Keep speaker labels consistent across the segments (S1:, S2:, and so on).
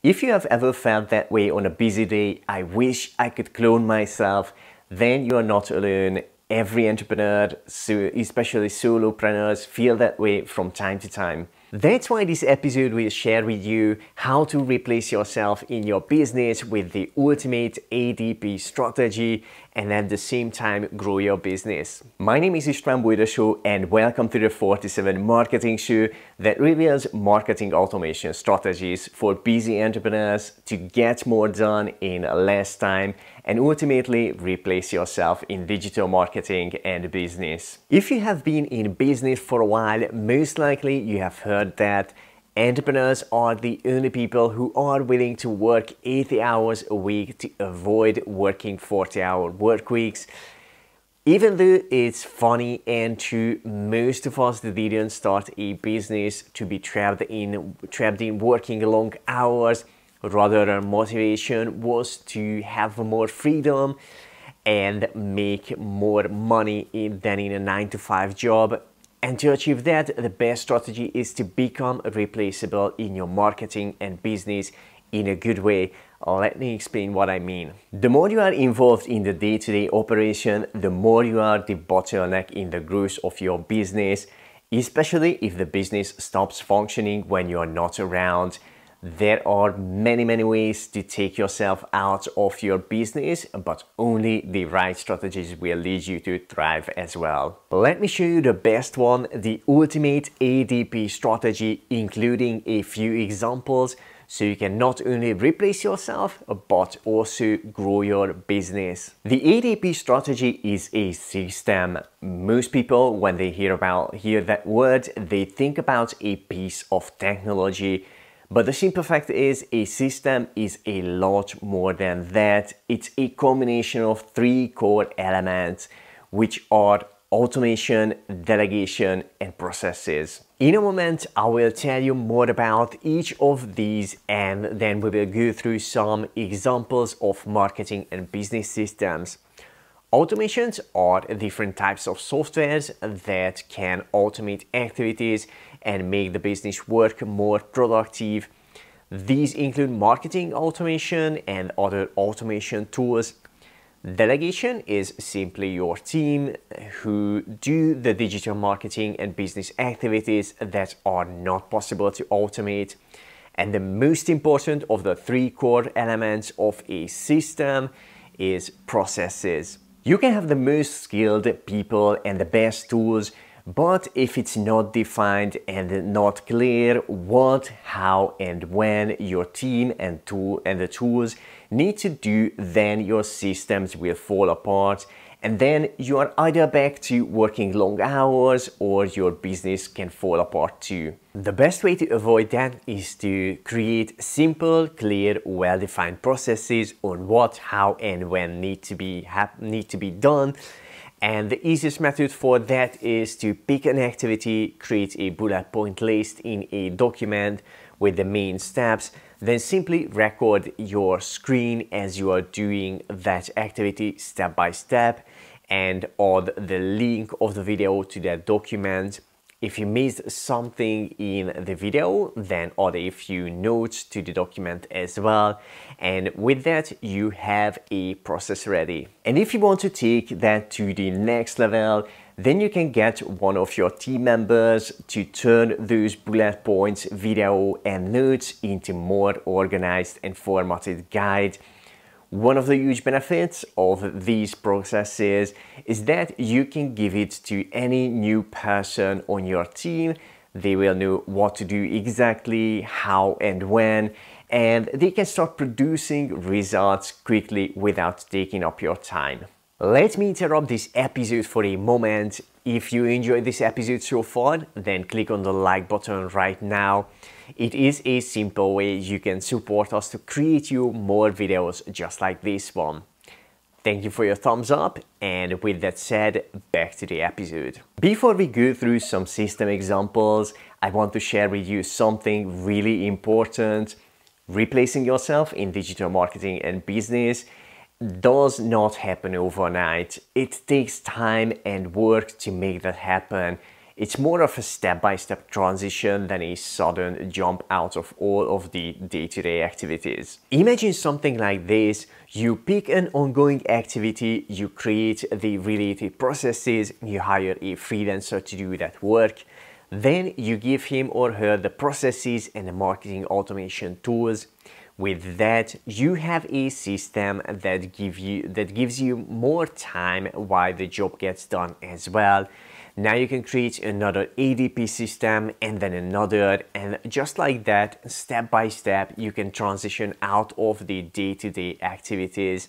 S1: If you have ever felt that way on a busy day, I wish I could clone myself, then you are not alone. Every entrepreneur, especially solopreneurs, feel that way from time to time. That's why this episode will share with you how to replace yourself in your business with the ultimate A.D.P strategy and at the same time grow your business. My name is István Bújdosó and welcome to the 47 Marketing Show that reveals marketing automation strategies for busy entrepreneurs to get more done in less time and ultimately replace yourself in digital marketing and business. If you have been in business for a while, most likely you have heard that entrepreneurs are the only people who are willing to work 80 hours a week to avoid working 40-hour work weeks. Even though it's funny and true, most of us didn't start a business to be trapped in working long hours. Rather, our motivation was to have more freedom and make more money than in a 9-to-5 job. And to achieve that, the best strategy is to become replaceable in your marketing and business in a good way. Let me explain what I mean. The more you are involved in the day-to-day operation, the more you are the bottleneck in the growth of your business, especially if the business stops functioning when you are not around. There are many ways to take yourself out of your business, but only the right strategies will lead you to thrive as well. Let me show you the best one, the ultimate A.D.P strategy, including a few examples so you can not only replace yourself, but also grow your business. The A.D.P strategy is a system. Most people, when they hear that word, they think about a piece of technology. But the simple fact is, a system is a lot more than that. It's a combination of three core elements, which are automation, delegation, and processes. In a moment, I will tell you more about each of these, and then we will go through some examples of marketing and business systems. Automations are different types of softwares that can automate activities and make the business work more productive. These include marketing automation and other automation tools. Delegation is simply your team who do the digital marketing and business activities that are not possible to automate. And the most important of the three core elements of a system is processes. You can have the most skilled people and the best tools, but if it's not defined and not clear what, how, and when your team and the tools need to do, then your systems will fall apart, and then you are either back to working long hours or your business can fall apart too. The best way to avoid that is to create simple, clear, well-defined processes on what, how, and when need to be done. And the easiest method for that is to pick an activity, create a bullet point list in a document with the main steps, then simply record your screen as you are doing that activity step by step and add the link of the video to that document. If you missed something in the video, then add a few notes to the document as well. And with that, you have a process ready. And if you want to take that to the next level, then you can get one of your team members to turn those bullet points, video, and notes into more organized and formatted guide. One of the huge benefits of these processes is that you can give it to any new person on your team. They will know what to do exactly, how and when, and they can start producing results quickly without taking up your time. Let me interrupt this episode for a moment. If you enjoyed this episode so far, then click on the like button right now. It is a simple way you can support us to create you more videos just like this one. Thank you for your thumbs up, and with that said, back to the episode. Before we go through some system examples, I want to share with you something really important. Replacing yourself in digital marketing and business does not happen overnight. It takes time and work to make that happen. It's more of a step-by-step transition than a sudden jump out of all of the day-to-day activities. Imagine something like this. You pick an ongoing activity, you create the related processes, you hire a freelancer to do that work, then you give him or her the processes and the marketing automation tools. With that, you have a system that gives you more time while the job gets done as well. Now you can create another A.D.P system and then another, and just like that, step by step, you can transition out of the day-to-day activities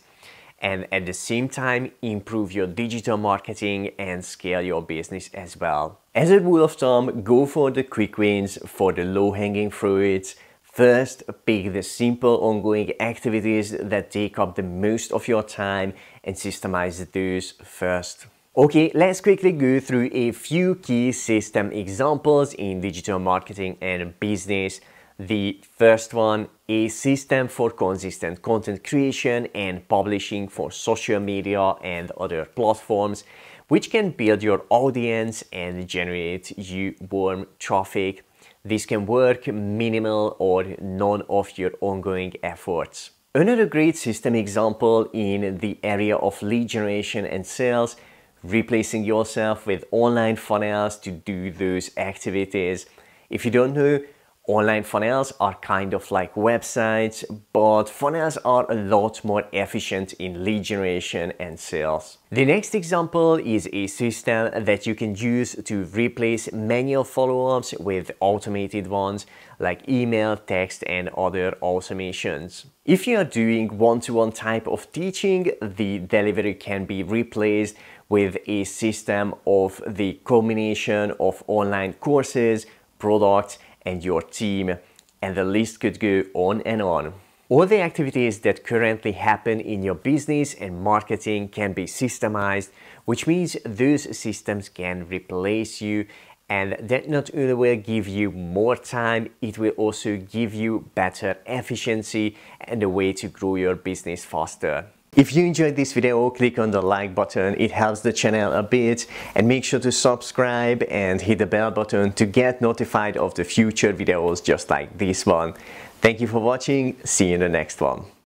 S1: and at the same time improve your digital marketing and scale your business as well. As a rule of thumb, go for the quick wins, for the low-hanging fruits. First, pick the simple ongoing activities that take up the most of your time and systemize those first. Okay, let's quickly go through a few key system examples in digital marketing and business. The first one, a system for consistent content creation and publishing for social media and other platforms, which can build your audience and generate you warm traffic. This can work minimal or none of your ongoing efforts. Another great system example in the area of lead generation and sales, replacing yourself with online funnels to do those activities. If you don't know, online funnels are kind of like websites, but funnels are a lot more efficient in lead generation and sales. The next example is a system that you can use to replace manual follow-ups with automated ones like email, text, and other automations. If you are doing one-to-one type of teaching, the delivery can be replaced with a system of the combination of online courses, products, and your team, and the list could go on and on. All the activities that currently happen in your business and marketing can be systemized, which means those systems can replace you, and that not only will give you more time, it will also give you better efficiency and a way to grow your business faster. If you enjoyed this video, click on the like button, it helps the channel a bit, and make sure to subscribe and hit the bell button to get notified of the future videos just like this one. Thank you for watching, see you in the next one.